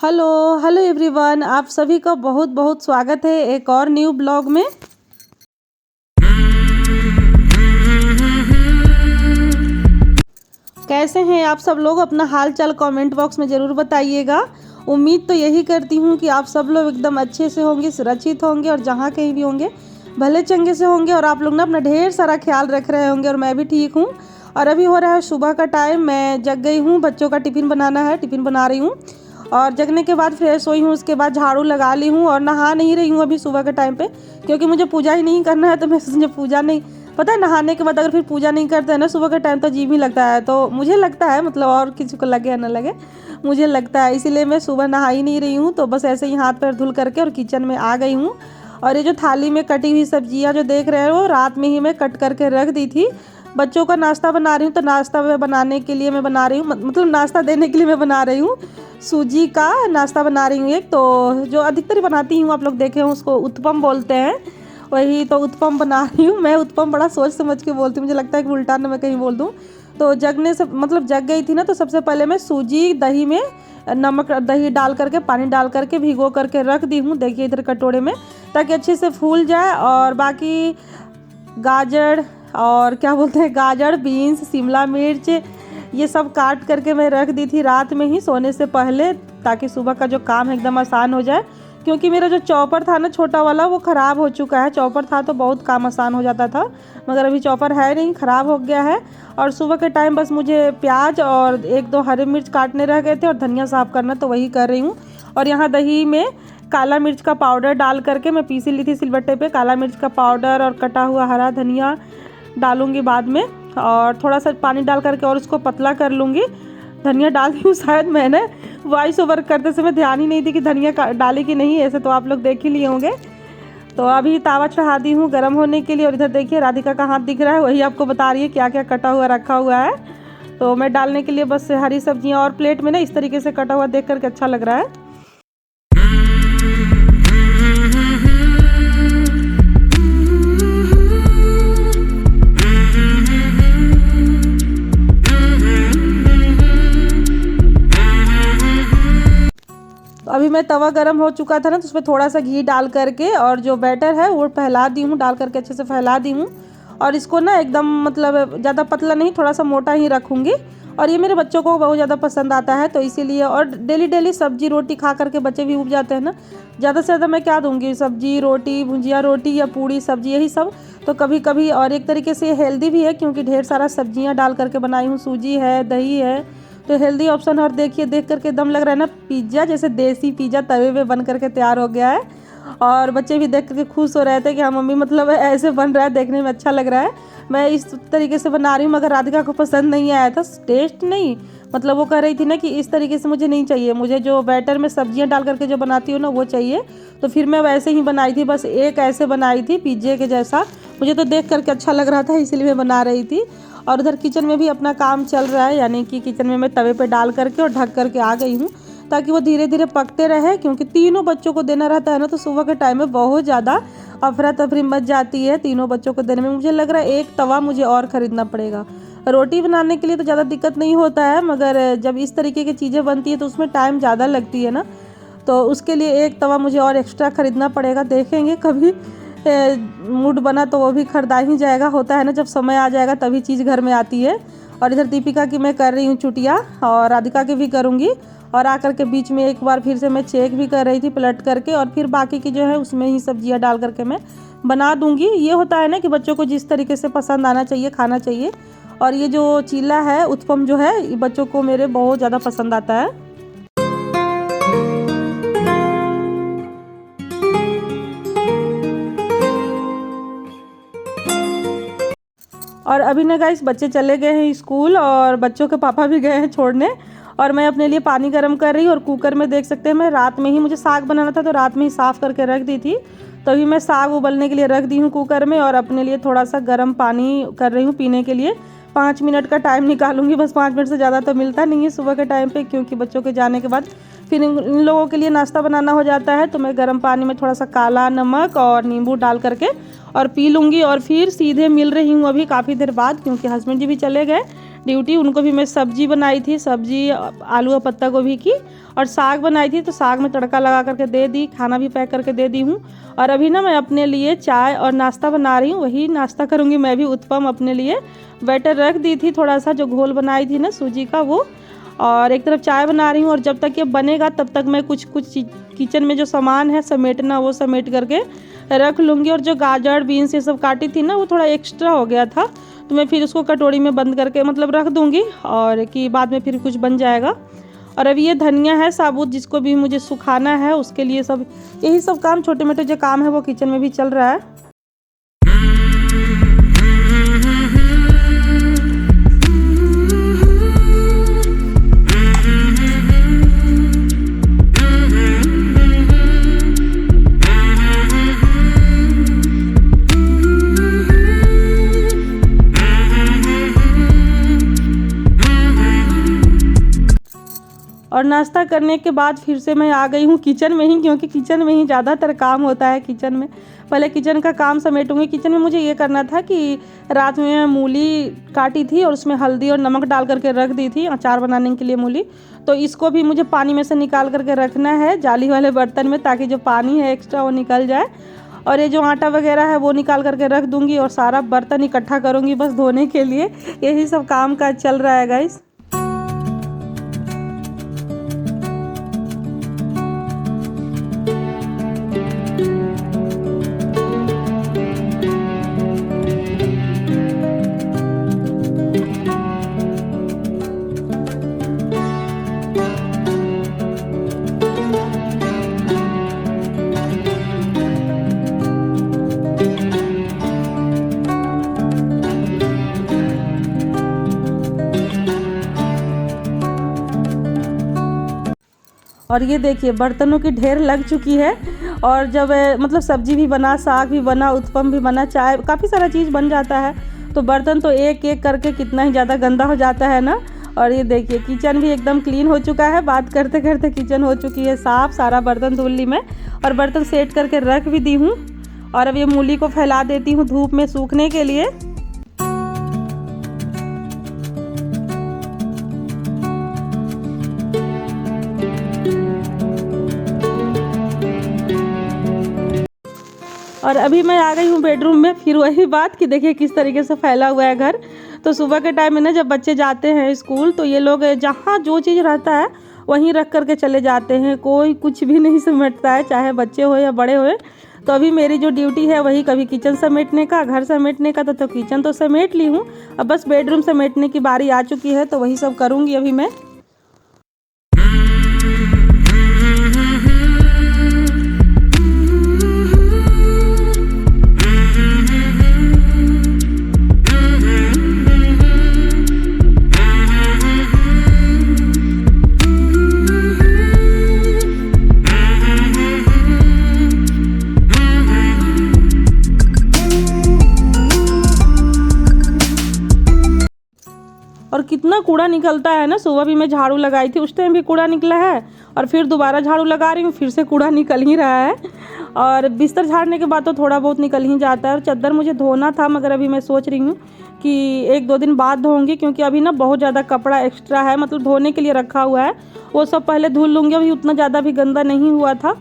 Hello hello everyone, आप सभी का बहुत बहुत स्वागत है एक और न्यू ब्लॉग में। कैसे हैं आप सब लोग? अपना हाल चाल कमेंट बॉक्स में ज़रूर बताइएगा। उम्मीद तो यही करती हूँ कि आप सब लोग एकदम अच्छे से होंगे, सुरक्षित होंगे और जहाँ कहीं भी होंगे भले चंगे से होंगे और आप लोग ना अपना ढेर सारा ख्याल रख रहे होंगे। और मैं भी ठीक हूँ। और अभी हो रहा है सुबह का टाइम, मैं जग गई हूँ, बच्चों का टिफ़िन बनाना है, टिफ़िन बना रही हूँ। और जगने के बाद फ्रेश हुई हूँ, उसके बाद झाड़ू लगा ली हूँ और नहा नहीं रही हूँ अभी सुबह के टाइम पे, क्योंकि मुझे पूजा ही नहीं करना है। तो मैं मुझे पूजा नहीं पता है, नहाने के बाद अगर फिर पूजा नहीं करते हैं ना सुबह के टाइम तो अजीब ही लगता है। तो मुझे लगता है, मतलब और किसी को लगे या ना लगे, मुझे लगता है, इसीलिए मैं सुबह नहा ही नहीं रही हूँ। तो बस ऐसे ही हाथ पैर धुल करके और किचन में आ गई हूँ। और ये जो थाली में कटी हुई सब्जियाँ जो देख रहे हो, रात में ही मैं कट करके रख दी थी। बच्चों का नाश्ता बना रही हूँ, तो नाश्ता बनाने के लिए मैं बना रही हूँ, मतलब नाश्ता देने के लिए मैं बना रही हूँ। सूजी का नाश्ता बना रही हूँ एक, तो जो अधिकतर बनाती हूँ, आप लोग देखे हो, उसको उत्पम बोलते हैं, वही तो उत्पम बना रही हूँ मैं। उत्पम बड़ा सोच समझ के बोलती हूँ, मुझे लगता है कि उल्टा ना मैं कहीं बोल दूँ। तो जगने से मतलब जग गई थी ना, तो सबसे पहले मैं सूजी दही में नमक दही डाल करके पानी डाल करके भिगो करके रख दी हूँ, देखिए इधर कटोरे में, ताकि अच्छे से फूल जाए। और बाकी गाजर और क्या बोलते हैं, गाजर, बीन्स, शिमला मिर्च, ये सब काट करके मैं रख दी थी रात में ही सोने से पहले, ताकि सुबह का जो काम है एकदम आसान हो जाए। क्योंकि मेरा जो चॉपर था ना छोटा वाला, वो ख़राब हो चुका है। चॉपर था तो बहुत काम आसान हो जाता था, मगर अभी चॉपर है नहीं, ख़राब हो गया है। और सुबह के टाइम बस मुझे प्याज और एक दो हरी मिर्च काटने रह गए थे और धनिया साफ़ करना, तो वही कर रही हूँ। और यहाँ दही में काला मिर्च का पाउडर डाल करके मैं पीसी ली थी सिलबट्टे पे, काला मिर्च का पाउडर और कटा हुआ हरा धनिया डालूंगी बाद में, और थोड़ा सा पानी डाल करके और उसको पतला कर लूँगी। धनिया डाल दी हूँ, शायद मैंने वॉइस ओवर करते समय ध्यान ही नहीं दी कि धनिया डाली कि नहीं, ऐसे तो आप लोग देख ही लिए होंगे। तो अभी तावा चढ़ा दी हूँ गर्म होने के लिए। और इधर देखिए राधिका का हाथ दिख रहा है, वही आपको बता रही है क्या क्या कटा हुआ रखा हुआ है। तो मैं डालने के लिए बस हरी सब्जियाँ, और प्लेट में ना इस तरीके से कटा हुआ देख करके अच्छा लग रहा है। अभी मैं तवा गरम हो चुका था ना, तो उसमें थोड़ा सा घी डाल करके और जो बैटर है वो फैला दी हूँ, डाल करके अच्छे से फैला दी हूँ। और इसको ना एकदम मतलब ज़्यादा पतला नहीं, थोड़ा सा मोटा ही रखूँगी। और ये मेरे बच्चों को बहुत ज़्यादा पसंद आता है, तो इसीलिए। और डेली डेली सब्जी रोटी खा करके बच्चे भी उब जाते हैं ना, ज़्यादा से ज़्यादा मैं क्या दूँगी, सब्जी रोटी, भुजिया रोटी या पूड़ी सब्जी, यही सब। तो कभी कभी, और एक तरीके से हेल्दी भी है क्योंकि ढेर सारा सब्जियाँ डाल करके बनाई हूँ, सूजी है, दही है, तो हेल्दी ऑप्शन। और देखिए देख करके एकदम लग रहा है ना पिज़्ज़ा, जैसे देसी पिज़्ज़ा तवे पे बन करके तैयार हो गया है। और बच्चे भी देख करके खुश हो रहे थे कि हाँ मम्मी, मतलब ऐसे बन रहा है, देखने में अच्छा लग रहा है। मैं इस तरीके से बना रही हूँ, मगर राधिका को पसंद नहीं आया था, टेस्ट नहीं, मतलब वो कह रही थी ना कि इस तरीके से मुझे नहीं चाहिए, मुझे जो बैटर में सब्जियां डाल करके जो बनाती हूँ ना वो चाहिए। तो फिर मैं वैसे ही बनाई थी, बस एक ऐसे बनाई थी पिज़्ज़े के जैसा, मुझे तो देख करके अच्छा लग रहा था, इसीलिए मैं बना रही थी। और उधर किचन में भी अपना काम चल रहा है, यानी कि किचन में मैं तवे पे डाल करके और ढक करके आ गई हूँ, ताकि वो धीरे धीरे पकते रहे। क्योंकि तीनों बच्चों को देना रहता है ना, तो सुबह के टाइम में बहुत ज़्यादा अफरा तफरी मच जाती है तीनों बच्चों को देने में। मुझे लग रहा है एक तवा मुझे और ख़रीदना पड़ेगा। रोटी बनाने के लिए तो ज़्यादा दिक्कत नहीं होता है, मगर जब इस तरीके की चीज़ें बनती है तो उसमें टाइम ज़्यादा लगती है ना, तो उसके लिए एक तवा मुझे और एक्स्ट्रा ख़रीदना पड़ेगा। देखेंगे कभी मूड बना तो वो भी खरीदा ही जाएगा, होता है ना, जब समय आ जाएगा तभी चीज़ घर में आती है। और इधर दीपिका की मैं कर रही हूँ चुटिया, और राधिका की भी करूँगी। और आकर के बीच में एक बार फिर से मैं चेक भी कर रही थी पलट करके, और फिर बाकी की जो है उसमें ही सब्जियाँ डाल करके मैं बना दूँगी। ये होता है ना कि बच्चों को जिस तरीके से पसंद आना चाहिए, खाना चाहिए। और ये जो चीला है, उत्पम जो है, ये बच्चों को मेरे बहुत ज़्यादा पसंद आता है। और अभी ना गाइस बच्चे चले गए हैं स्कूल, और बच्चों के पापा भी गए हैं छोड़ने, और मैं अपने लिए पानी गर्म कर रही हूँ। और कुकर में देख सकते हैं, मैं रात में ही, मुझे साग बनाना था तो रात में ही साफ़ करके रख दी थी, तभी मैं साग उबलने के लिए रख दी हूँ कुकर में। और अपने लिए थोड़ा सा गर्म पानी कर रही हूँ पीने के लिए। 5 मिनट का टाइम निकालूंगी, बस 5 मिनट से ज़्यादा तो मिलता नहीं है सुबह के टाइम पे, क्योंकि बच्चों के जाने के बाद फिर इन लोगों के लिए नाश्ता बनाना हो जाता है। तो मैं गर्म पानी में थोड़ा सा काला नमक और नींबू डाल करके और पी लूँगी। और फिर सीधे मिल रही हूँ अभी काफ़ी देर बाद, क्योंकि हस्बैंड जी भी चले गए ड्यूटी, उनको भी मैं सब्जी बनाई थी, सब्जी आलू और पत्ता गोभी की, और साग बनाई थी, तो साग में तड़का लगा करके दे दी, खाना भी पैक करके दे दी हूँ। और अभी ना मैं अपने लिए चाय और नाश्ता बना रही हूँ, वही नाश्ता करूँगी मैं भी, उत्पम अपने लिए बैटर रख दी थी, थोड़ा सा जो घोल बनाई थी ना सूजी का वो, और एक तरफ चाय बना रही हूँ। और जब तक ये बनेगा तब तक मैं कुछ किचन में जो सामान है समेटना वो समेट करके रख लूँगी। और जो गाजर बीन्स ये सब काटी थी ना वो थोड़ा एक्स्ट्रा हो गया था, तो मैं फिर उसको कटोरी में बंद करके मतलब रख दूँगी, और कि बाद में फिर कुछ बन जाएगा। और अभी ये धनिया है साबुत, जिसको भी मुझे सुखाना है, उसके लिए सब यही सब काम, छोटे मोटे जो काम है वो किचन में भी चल रहा है। और नाश्ता करने के बाद फिर से मैं आ गई हूँ किचन में ही, क्योंकि किचन में ही ज़्यादातर काम होता है। किचन में पहले किचन का काम समेटूंगी। किचन में मुझे ये करना था कि रात में मैं मूली काटी थी और उसमें हल्दी और नमक डाल करके रख दी थी अचार बनाने के लिए मूली, तो इसको भी मुझे पानी में से निकाल करके रखना है जाली वाले बर्तन में, ताकि जो पानी है एक्स्ट्रा वो निकल जाए। और ये जो आटा वगैरह है वो निकाल करके रख दूँगी, और सारा बर्तन इकट्ठा करूँगी बस धोने के लिए। यही सब काम काज चल रहा है गाइस। और ये देखिए बर्तनों की ढेर लग चुकी है। और जब मतलब सब्जी भी बना, साग भी बना, उत्पम भी बना, चाय, काफ़ी सारा चीज़ बन जाता है, तो बर्तन तो एक एक करके कितना ही ज़्यादा गंदा हो जाता है ना। और ये देखिए किचन भी एकदम क्लीन हो चुका है, बात करते करते किचन हो चुकी है साफ़, सारा बर्तन धुल ली मैं, और बर्तन सेट करके रख भी दी हूँ। और अब ये मूली को फैला देती हूँ धूप में सूखने के लिए। और अभी मैं आ गई हूँ बेडरूम में। फिर वही बात कि देखिए किस तरीके से फैला हुआ है घर। तो सुबह के टाइम में ना जब बच्चे जाते हैं स्कूल, तो ये लोग जहाँ जो चीज़ रहता है वहीं रख करके चले जाते हैं, कोई कुछ भी नहीं समेटता है, चाहे बच्चे हो या बड़े हो। तो अभी मेरी जो ड्यूटी है वही कभी किचन समेटने का, घर समेटने का, तो किचन तो समेट ली हूँ, अब बस बेडरूम समेटने की बारी आ चुकी है, तो वही सब करूँगी अभी मैं। और कितना कूड़ा निकलता है ना। सुबह भी मैं झाड़ू लगाई थी, उस टाइम भी कूड़ा निकला है, और फिर दोबारा झाड़ू लगा रही हूँ, फिर से कूड़ा निकल ही रहा है। और बिस्तर झाड़ने के बाद तो थोड़ा बहुत निकल ही जाता है। और चादर मुझे धोना था, मगर अभी मैं सोच रही हूँ कि 1-2 दिन बाद धोऊंगी, क्योंकि अभी ना बहुत ज़्यादा कपड़ा एक्स्ट्रा है, मतलब धोने के लिए रखा हुआ है, वो सब पहले धुल लूँगी। अभी उतना ज़्यादा भी गंदा नहीं हुआ था,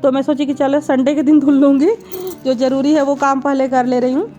तो मैं सोची कि चलो संडे के दिन धुल लूँगी, जो ज़रूरी है वो काम पहले कर ले रही हूँ।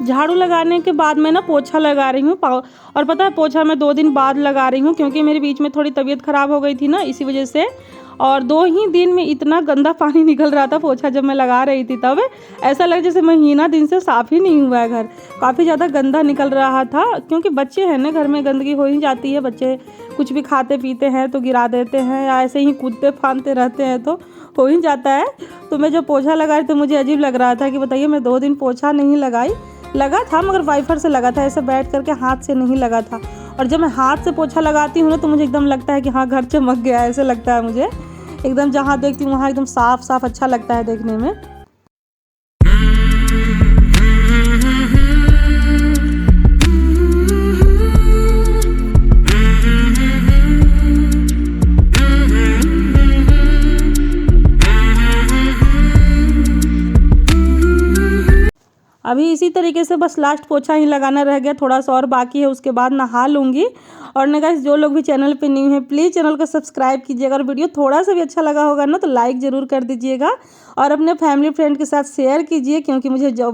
झाड़ू लगाने के बाद मैं ना पोछा लगा रही हूँ। और पता है पोछा मैं 2 दिन बाद लगा रही हूँ, क्योंकि मेरे बीच में थोड़ी तबीयत ख़राब हो गई थी ना, इसी वजह से। और 2 ही दिन में इतना गंदा पानी निकल रहा था पोछा जब मैं लगा रही थी, तब ऐसा लगा जैसे महीना दिन से साफ़ ही नहीं हुआ है घर, काफ़ी ज़्यादा गंदा निकल रहा था। क्योंकि बच्चे हैं ना घर में, गंदगी हो ही जाती है, बच्चे कुछ भी खाते पीते हैं तो गिरा देते हैं, या ऐसे ही कूदते फांदते रहते हैं तो हो ही जाता है। तो मैं जब पोछा लगाई तो मुझे अजीब लग रहा था कि बताइए मैं 2 दिन पोछा नहीं लगाई, लगा था मगर वाइपर से लगा था, ऐसे बैठ करके हाथ से नहीं लगा था। और जब मैं हाथ से पोछा लगाती हूँ ना तो मुझे एकदम लगता है कि हाँ घर चमक गया, ऐसे लगता है मुझे, एकदम जहाँ देखती हूँ वहाँ एकदम साफ साफ अच्छा लगता है देखने में। अभी इसी तरीके से बस लास्ट पोछा ही लगाना रह गया, थोड़ा सा और बाकी है, उसके बाद नहा लूँगी। और ना गाइस, जो लोग भी चैनल पे न्यू है प्लीज़ चैनल को सब्सक्राइब कीजिएगा, और वीडियो थोड़ा सा भी अच्छा लगा होगा ना तो लाइक ज़रूर कर दीजिएगा, और अपने फैमिली फ्रेंड के साथ शेयर कीजिए, क्योंकि मुझे जो